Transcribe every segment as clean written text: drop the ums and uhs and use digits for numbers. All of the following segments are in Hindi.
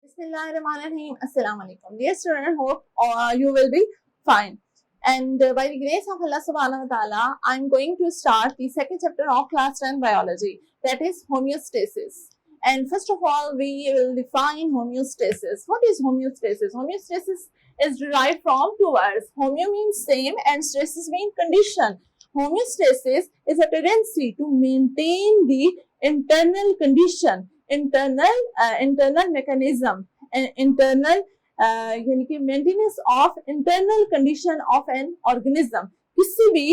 Bismillahirrahmanirrahim. Assalamu alaikum. Dear student, hope you will be fine. And by the grace of Allah subhanahu wa ta'ala, I am going to start the second chapter of class 10 biology, that is homeostasis. And first of all, we will define homeostasis. What is homeostasis? Homeostasis is derived from two words. Homeo means same and stasis means condition. Homeostasis is a tendency to maintain the internal condition, internal mechanism, and internal यानी कि maintenance of internal condition of an organism. किसी भी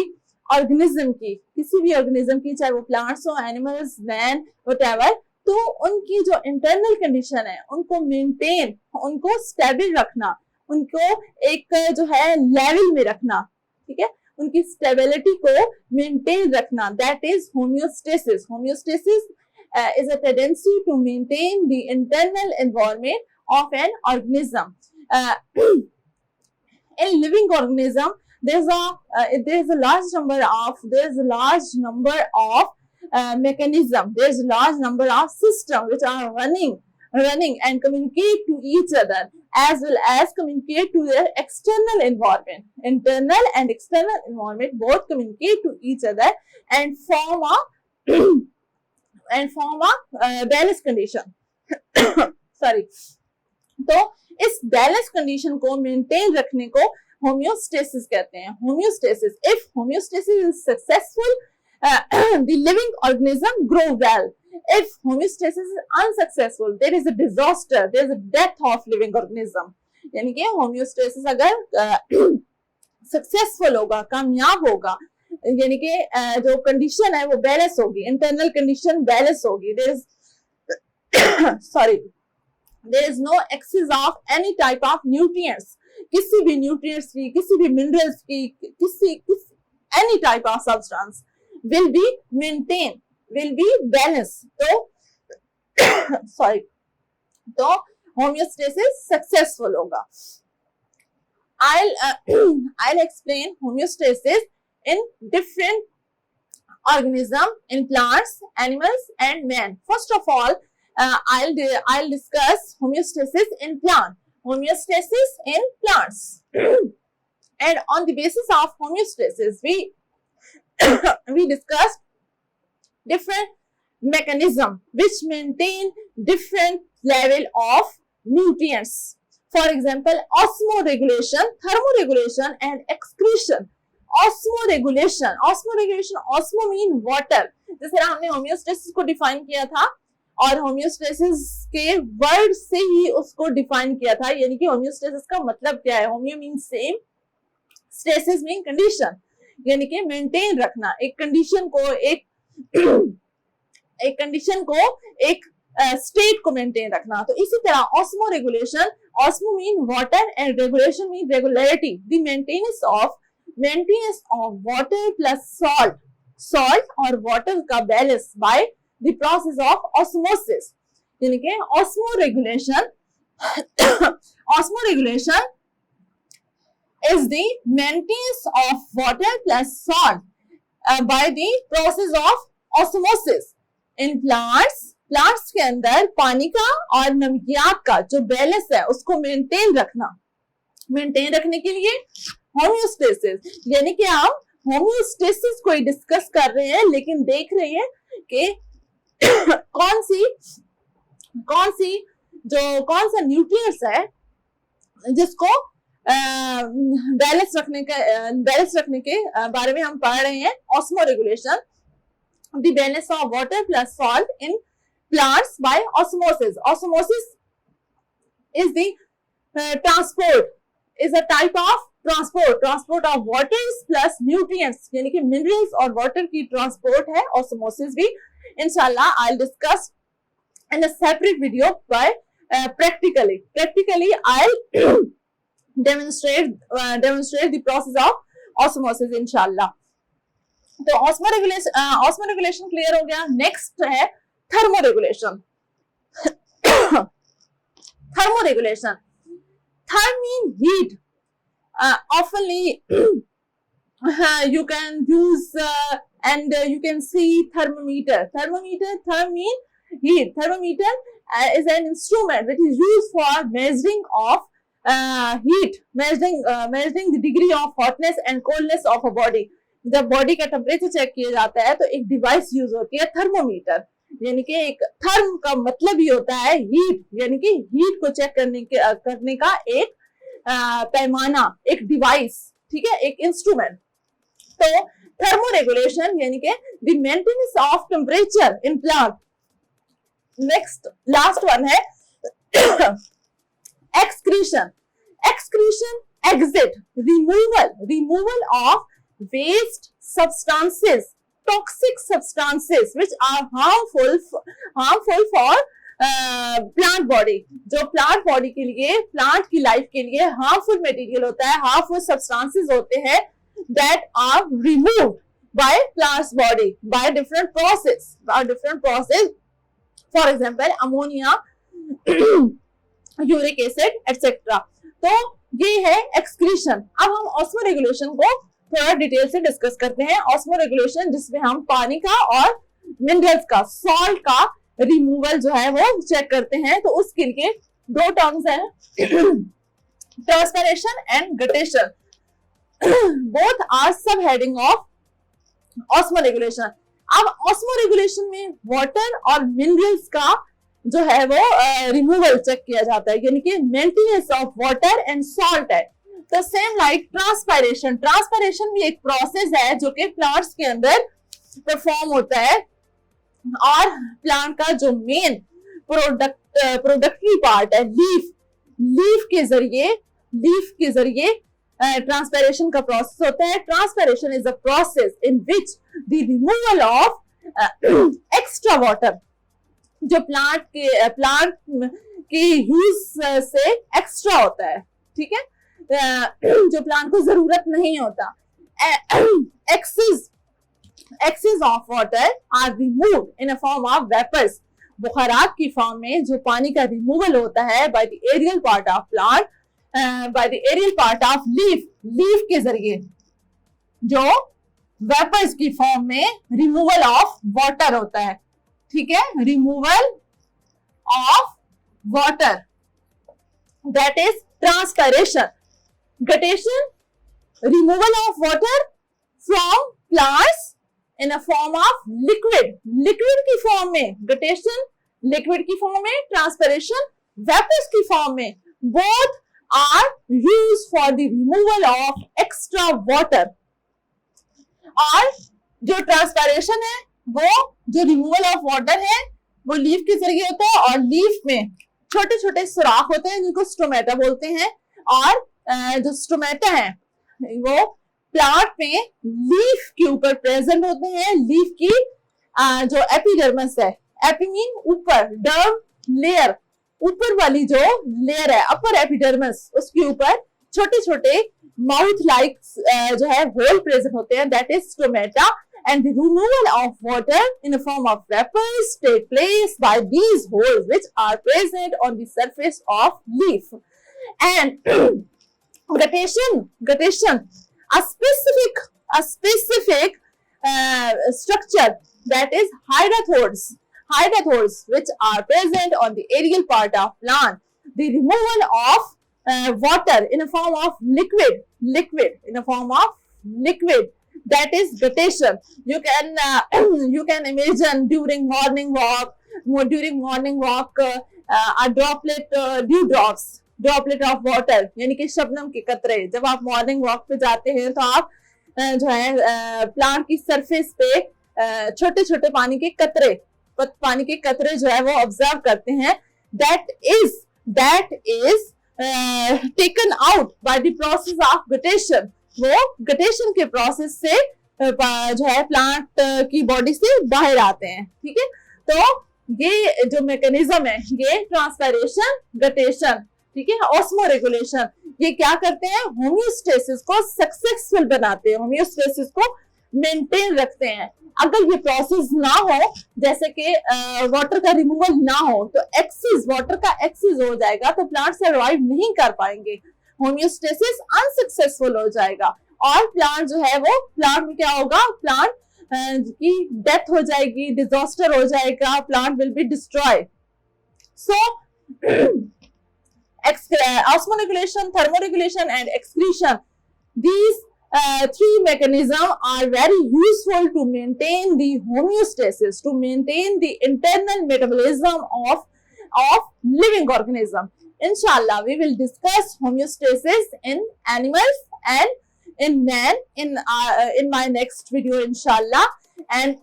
ऑर्गेनिज्म की चाहे वो प्लांट्स हो, एनिमल्स, मैन, व्हाटएवर, तो उनकी जो इंटरनल कंडीशन है उनको मेंटेन, उनको स्टेबल रखना, उनको एक जो है लेवल में रखना, ठीक है, उनकी स्टेबिलिटी को मेंटेन रखना, that is homeostasis. Homeostasis is a tendency to maintain the internal environment of an organism. In living organism, there is a large number of mechanism. There is a large number of systems which are running and communicate to each other, as well as communicate to their external environment. Internal and external environment both communicate to each other and form a balance condition. Sorry, तो इस बैलेंस कंडीशन को मेंटेन रखने को होम्योस्टेसिस कहते हैं. Homeostasis, if homeostasis is successful, the living organism grow well. If homeostasis is unsuccessful, there is a disaster, there is a death of living organism. यानी कि होम्योस्टेसिस अगर सक्सेसफुल होगा, कामयाब होगा, यानी कि जो कंडीशन है वो बैलेंस होगी, इंटरनल कंडीशन बैलेंस होगी. There is no excess of any type of nutrients, किसी भी न्यूट्रिएंट्स की, किसी भी मिनरल्स की, any type of substance will be maintain, will be balance. तो होम्योस्टेसिस सक्सेसफुल होगा. I'll explain homeostasis in different organisms, in plants, animals, and man. First of all, I'll discuss homeostasis in plant. Homeostasis in plants, and on the basis of homeostasis, we discussed different mechanisms which maintain different level of nutrients. For example, osmoregulation, thermoregulation, and excretion. Osmoregulation, osmo mean water. जैसे हमने होम्योस्टेसिस को डिफाइन किया था और होम्योस्टेसिस के वर्ड से ही उसको डिफाइन किया था. यानी कि होम्योस्टेसिस का मतलब क्या है? Homeo mean same, stasis mean condition, यानी कि मेंटेन रखना, एक कंडीशन को एक स्टेट को मेंटेन रखना. तो इसी तरह osmo regulation, osmo mean water and regulation mean regularity, the maintenance of water plus salt और वाटर का balance by the process of osmosis. यानी कि osmo regulation is the maintenance of water plus salt by the process of osmosis. In plants के अंदर पानी का और नमकियात का जो बैलेंस है उसको मेंटेन रखने के लिए होम्योस्टेसिस, यानी कि हम होम्योस्टेसिस को ही डिस्कस कर रहे हैं, लेकिन देख रहे हैं कि कौन सा न्यूट्रिएंट्स है जिसको बैलेंस रखने के बारे में हम पढ़ रहे हैं. Osmo regulation, the balance of water plus salt in plants by osmosis. Osmosis is the is a type of transport of waters plus nutrients, यानी कि minerals और water की transport है osmosis भी. इंशाल्लाह I'll discuss in a separate video by practically I'll demonstrate the process of osmosis इंशाल्लाह. तो osmoregulation क्लियर हो गया. नेक्स्ट है thermoregulation. Therm mean heat. Oftenly you can use and you can see thermometer. Therm mean heat. Thermometer is an instrument which is used for measuring of heat, measuring the degree of hotness and coldness of a body. जब बॉडी का टेम्परेचर चेक किया जाता है तो एक डिवाइस यूज होती है थर्मोमीटर, यानी कि एक थर्म का मतलब ही होता है हीट, यानी कि हीट को चेक करने का एक पैमाना, एक डिवाइस, ठीक है, एक इंस्ट्रूमेंट। तो थर्मोरेगुलेशन यानी कि the maintenance of temperature in plant. Next last one है excretion, exit, removal of waste substances, toxic substances which are harmful for plant body। जो plant body के लिए, plant की life के लिए harmful material होता है, harmful substances होते हैं that are removed by plant's body by different process, for example ammonia, uric acid etcetera. तो ये है एक्सक्रीशन। अब हम ऑस्मोरेगुलेशन को थोड़ा डिटेल से डिस्कस करते हैं। ऑस्मोरेगुलेशन जिसमें हम पानी का और मिनरल्स का, सॉल्ट का रिमूवल जो है वो चेक करते हैं। तो उसके लिए दो टर्म्स हैं, ट्रांसपैरेशन एंड गटेशन। बोथ आर सब हेडिंग ऑफ ऑस्मोरेगुलेशन। अब ऑस्मोरेगुलेशन में वाटर और मिनरल्स का जो है वो रिमूवल चेक किया जाता है, यानी कि maintenance of water and salt है। तो सेम लाइक ट्रांसपायरेशन, ट्रांसपायरेशन भी एक प्रोसेस है जो कि प्लांट्स के अंदर परफॉर्म होता है, और प्लांट का जो मेन प्रोडक्टरी पार्ट है लीफ के जरिए ट्रांसपायरेशन का प्रोसेस होता है। Transpiration is a process in which the removal of extra water, जो प्लांट के यूज से एक्स्ट्रा होता है, ठीक है, जो प्लांट को जरूरत नहीं होता। Excess of water are removed in a form of vapours, बुखारात की फॉर्म में जो पानी का रिमूवल होता है by the aerial part of plant, by the aerial part of leaf के जरिए, जो वेपर्स की फॉर्म में रिमूवल ऑफ वाटर होता है, ठीक है, removal of water, that is transpiration. Guttation, removal of water from plants in a form of liquid की फॉर्म में, गटेशन लिक्विड की फॉर्म में, ट्रांसपायरेशन वेपर्स की फॉर्म में। Both are used for the removal of extra water. और जो ट्रांसपायरेशन है, वो जो रिमूवल ऑफ वाटर है वो लीफ के जरिए होता है, और लीफ में छोटे छोटे सुराख होते हैं जिनको स्टोमेटा बोलते हैं। और जो स्टोमेटा है वो प्लांट में लीफ के ऊपर प्रेजेंट होते हैं। लीफ की जो एपिडर्मिस है, एपी मीन ऊपर, डर्म लेयर, ऊपर वाली जो लेयर है अपर एपिडर्मिस, उसके ऊपर छोटे छोटे माउथ लाइक जो है होल प्रेजेंट होते हैं, that is stomata. And the removal of water in the form of vapors take place by these holes which are present on the surface of leaf. And guttation, a specific structure, that is hydrathodes which are present on the aerial part of plant. The removal of water in a form of liquid, that is guttation. You can imagine during morning walk, a droplet of water, यानी कि शबनम के कतरे। जब आप मॉर्निंग वॉक पे जाते हैं तो आप जो है प्लांट की सरफेस पे छोटे छोटे पानी के कतरे जो है वो ऑब्जर्व करते हैं। that is taken out by the process of guttation। वो गटेशन के प्रोसेस से जो है प्लांट की बॉडी से बाहर आते हैं, ठीक है। तो ये जो मैकेनिज्म है, ये ट्रांसपायरेशन, गटेशन, ठीक है, ऑस्मोरेगुलेशन, ये क्या करते हैं, होमियोस्टेसिस को सक्सेसफुल बनाते हैं, होमियोस्टेसिस को मेंटेन रखते हैं। अगर ये प्रोसेस ना हो, जैसे कि वाटर का रिमूवल ना हो, तो वाटर का एक्सेस हो जाएगा तो प्लांट सर्वाइव नहीं कर पाएंगे, होमियोस्टेसिस अनसक्सेसफुल हो जाएगा, और प्लांट जो है वो, प्लांट में क्या होगा, प्लांट की डेथ हो जाएगी, डिजास्टर हो जाएगा, plant will be destroy. So, osmoregulation, thermoregulation, and excretion. These three mechanisms are very useful to maintain the homeostasis, to maintain the internal metabolism of living organism. Inshallah, we will discuss homeostasis in animals and in man in my next video, inshallah, and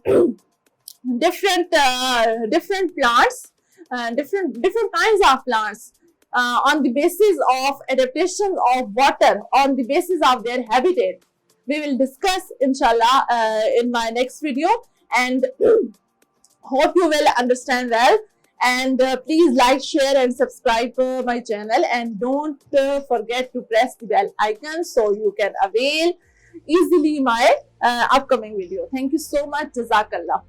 different plants, different kinds of plants, on the basis of adaptation of water, on the basis of their habitat. We will discuss, inshallah, in my next video, and hope you will understand well. And please like, share, and subscribe my channel, and don't forget to press the bell icon so you can avail easily my upcoming video. Thank you so much. Jazakallah.